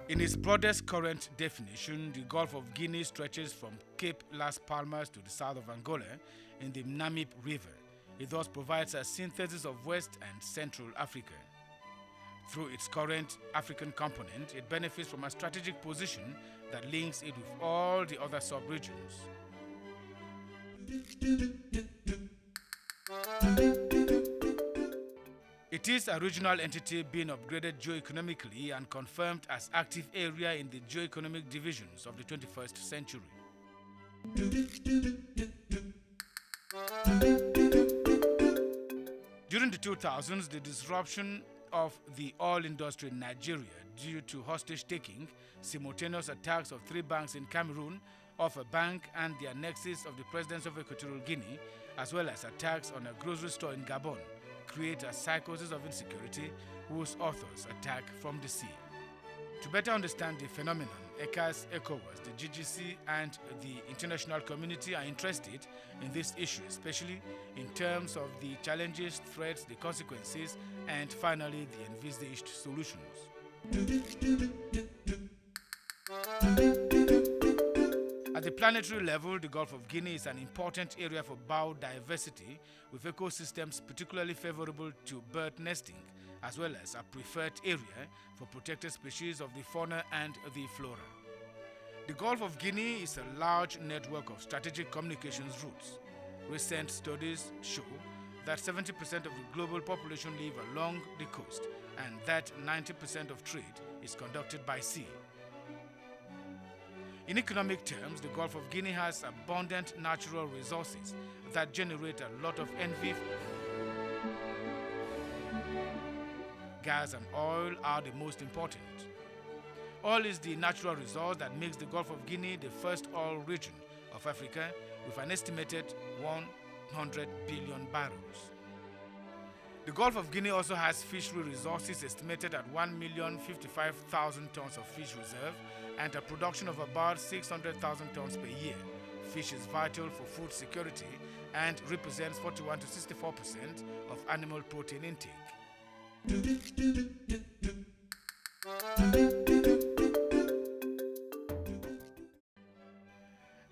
In its broadest current definition, the Gulf of Guinea stretches from Cape Las Palmas to the south of Angola in the Namib River. It thus provides a synthesis of West and Central Africa. Through its current African component, it benefits from a strategic position that links it with all the other sub-regions. It is a regional entity being upgraded geo-economically and confirmed as active area in the geo-economic divisions of the 21st century. During the 2000s, the disruption of the oil industry in Nigeria due to hostage-taking, simultaneous attacks of 3 banks in Cameroon, of a bank and the annexes of the Presidency of Equatorial Guinea, as well as attacks on a grocery store in Gabon, create a psychosis of insecurity whose authors attack from the sea. To better understand the phenomenon, ECAS, ECOWAS, the GGC and the international community are interested in this issue, especially in terms of the challenges, threats, the consequences, and finally the envisaged solutions. At the planetary level, the Gulf of Guinea is an important area for biodiversity, with ecosystems particularly favorable to bird nesting, as well as a preferred area for protected species of the fauna and the flora. The Gulf of Guinea is a large network of strategic communications routes. Recent studies show that 70% of the global population live along the coast and that 90% of trade is conducted by sea. In economic terms, the Gulf of Guinea has abundant natural resources that generate a lot of envy. Gas and oil are the most important. Oil is the natural resource that makes the Gulf of Guinea the first oil region of Africa with an estimated 100 billion barrels. The Gulf of Guinea also has fishery resources estimated at 1,055,000 tons of fish reserve and a production of about 600,000 tons per year. Fish is vital for food security and represents 41 to 64% of animal protein intake.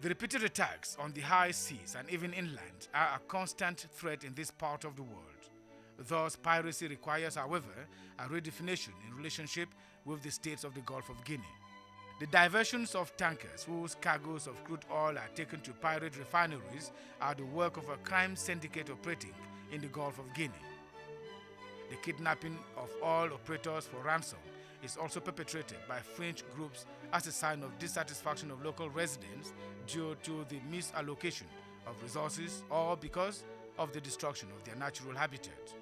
The repeated attacks on the high seas and even inland are a constant threat in this part of the world. Thus, piracy requires, however, a redefinition in relationship with the states of the Gulf of Guinea. The diversions of tankers whose cargoes of crude oil are taken to pirate refineries are the work of a crime syndicate operating in the Gulf of Guinea. The kidnapping of oil operators for ransom is also perpetrated by fringe groups as a sign of dissatisfaction of local residents due to the misallocation of resources or because of the destruction of their natural habitat.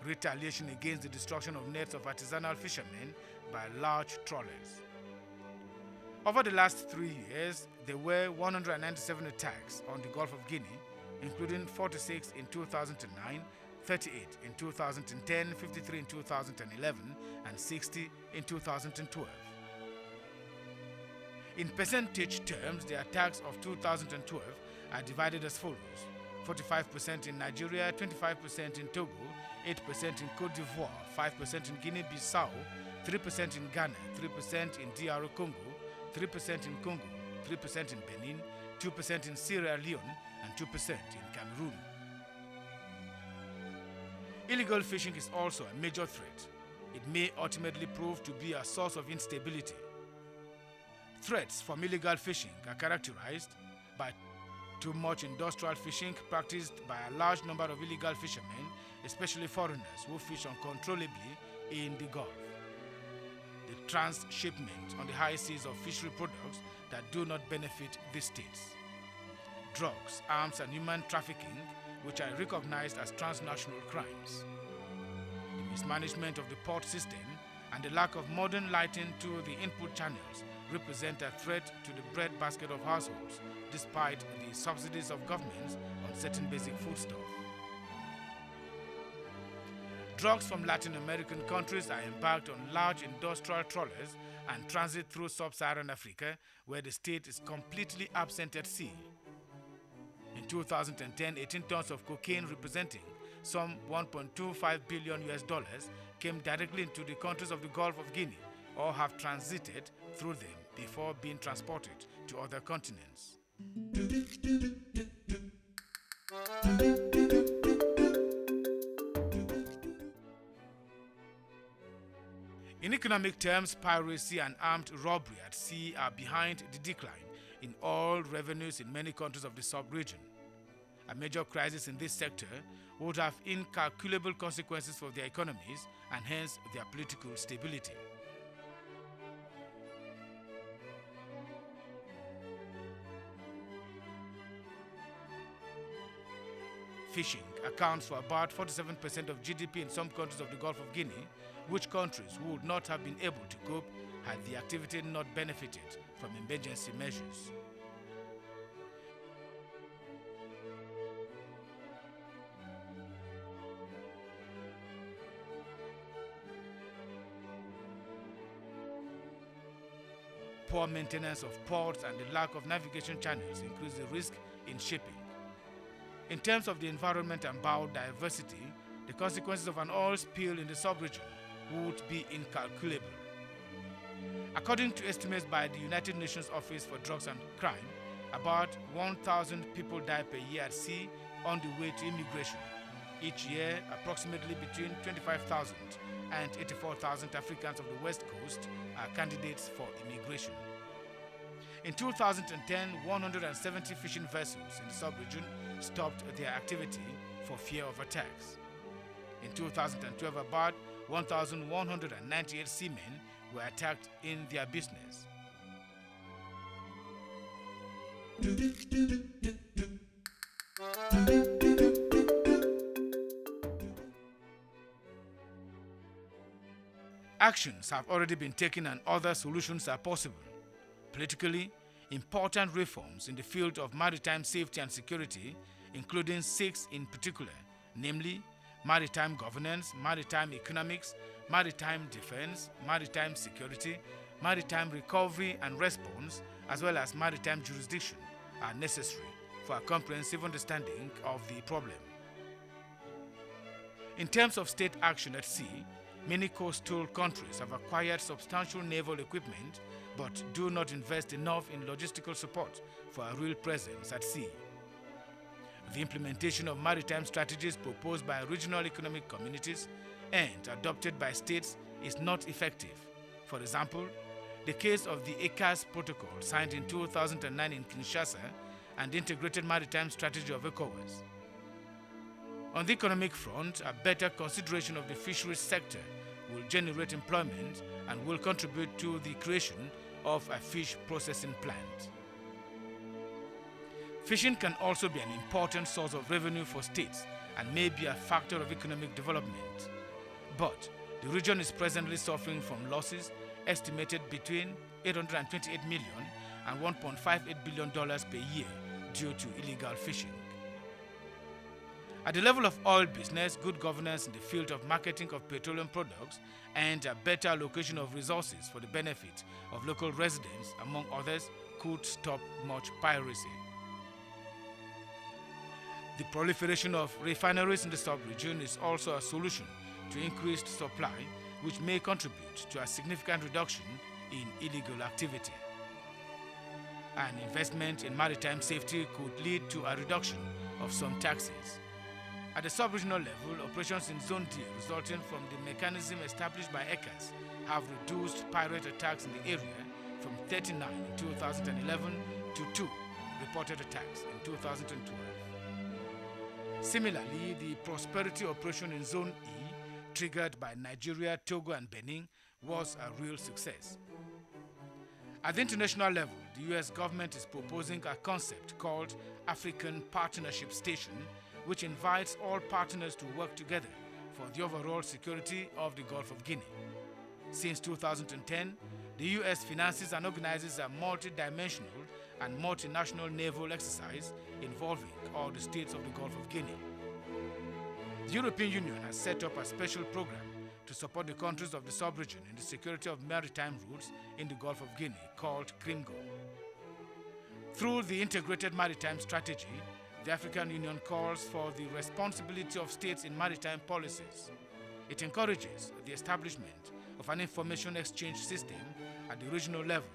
Retaliation against the destruction of nets of artisanal fishermen by large trawlers. Over the last 3 years, there were 197 attacks on the Gulf of Guinea, including 46 in 2009, 38 in 2010, 53 in 2011, and 60 in 2012. In percentage terms, the attacks of 2012 are divided as follows: 45% in Nigeria, 25% in Togo, 8% in Côte d'Ivoire, 5% in Guinea-Bissau, 3% in Ghana, 3% in DR Congo, 3% in Congo, 3% in Benin, 2% in Sierra Leone, and 2% in Cameroon. Illegal fishing is also a major threat. It may ultimately prove to be a source of instability. Threats from illegal fishing are characterized by too much industrial fishing practiced by a large number of illegal fishermen, especially foreigners who fish uncontrollably in the Gulf. The transshipment on the high seas of fishery products that do not benefit the states. Drugs, arms, and human trafficking, which are recognized as transnational crimes. The mismanagement of the port system and the lack of modern lighting to the input channels represent a threat to the breadbasket of households, despite the subsidies of governments on certain basic foodstuff. Drugs from Latin American countries are embarked on large industrial trawlers and transit through sub-Saharan Africa, where the state is completely absent at sea. In 2010, 18 tons of cocaine representing some $1.25 billion came directly into the countries of the Gulf of Guinea or have transited through them before being transported to other continents. In economic terms, piracy and armed robbery at sea are behind the decline in oil revenues in many countries of the sub-region. A major crisis in this sector would have incalculable consequences for their economies and hence their political stability. Fishing accounts for about 47% of GDP in some countries of the Gulf of Guinea, which countries would not have been able to cope had the activity not benefited from emergency measures. Poor maintenance of ports and the lack of navigation channels increase the risk in shipping. In terms of the environment and biodiversity, the consequences of an oil spill in the sub-region would be incalculable. According to estimates by the United Nations Office for Drugs and Crime, about 1,000 people die per year at sea on the way to immigration. Each year, approximately between 25,000 and 84,000 Africans of the West Coast are candidates for immigration. In 2010, 170 fishing vessels in the sub-region stopped their activity for fear of attacks. In 2012, about 1,198 seamen were attacked in their business. Actions have already been taken and other solutions are possible. Politically, important reforms in the field of maritime safety and security, including 6 in particular, namely maritime governance, maritime economics, maritime defense, maritime security, maritime recovery and response, as well as maritime jurisdiction, are necessary for a comprehensive understanding of the problem. In terms of state action at sea, many coastal countries have acquired substantial naval equipment but do not invest enough in logistical support for a real presence at sea. The implementation of maritime strategies proposed by regional economic communities and adopted by states is not effective. For example, the case of the ECAS Protocol signed in 2009 in Kinshasa and the Integrated Maritime Strategy of ECOWAS. On the economic front, a better consideration of the fisheries sector will generate employment and will contribute to the creation of a fish processing plant. Fishing can also be an important source of revenue for states and may be a factor of economic development. But the region is presently suffering from losses estimated between $828 million and $1.58 billion per year due to illegal fishing. At the level of oil business, good governance in the field of marketing of petroleum products and a better allocation of resources for the benefit of local residents, among others, could stop much piracy. The proliferation of refineries in the sub-region is also a solution to increased supply, which may contribute to a significant reduction in illegal activity. An investment in maritime safety could lead to a reduction of some taxes. At the sub-regional level, operations in Zone D resulting from the mechanism established by ECAS have reduced pirate attacks in the area from 39 in 2011 to 2 reported attacks in 2012. Similarly, the prosperity operation in Zone E, triggered by Nigeria, Togo and Benin, was a real success. At the international level, the US government is proposing a concept called African Partnership Station, which invites all partners to work together for the overall security of the Gulf of Guinea. Since 2010, the US finances and organizes a multi-dimensional and multinational naval exercise involving all the states of the Gulf of Guinea. The European Union has set up a special program to support the countries of the sub-region in the security of maritime routes in the Gulf of Guinea, called CRIMGO. Through the Integrated Maritime Strategy, the African Union calls for the responsibility of states in maritime policies. It encourages the establishment of an information exchange system at the regional level.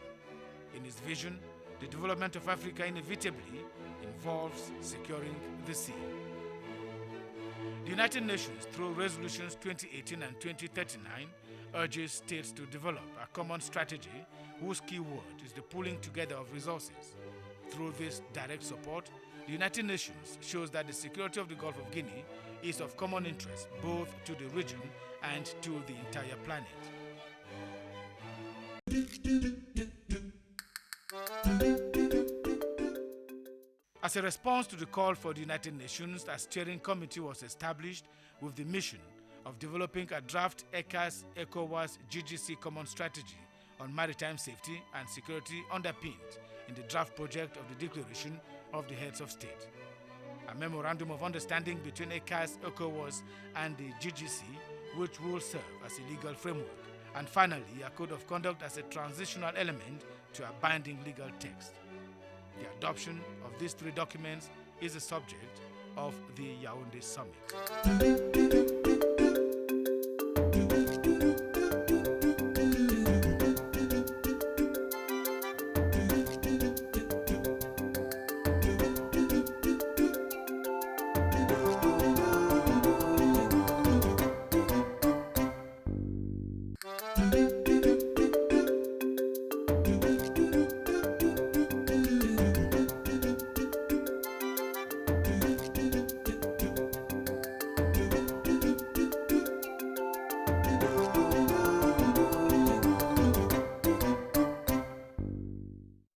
In its vision, the development of Africa inevitably involves securing the sea. The United Nations, through resolutions 2018 and 2039, urges states to develop a common strategy whose key word is the pooling together of resources. Through this direct support, the United Nations shows that the security of the Gulf of Guinea is of common interest both to the region and to the entire planet. As a response to the call for the United Nations, a steering committee was established with the mission of developing a draft ECAS-ECOWAS GGC common strategy on maritime safety and security underpinned in the draft project of the Declaration of the Heads of State. A memorandum of understanding between ECAS, ECOWAS and the GGC, which will serve as a legal framework. And finally, a code of conduct as a transitional element to a binding legal text. The adoption of these three documents is the subject of the Yaoundé Summit.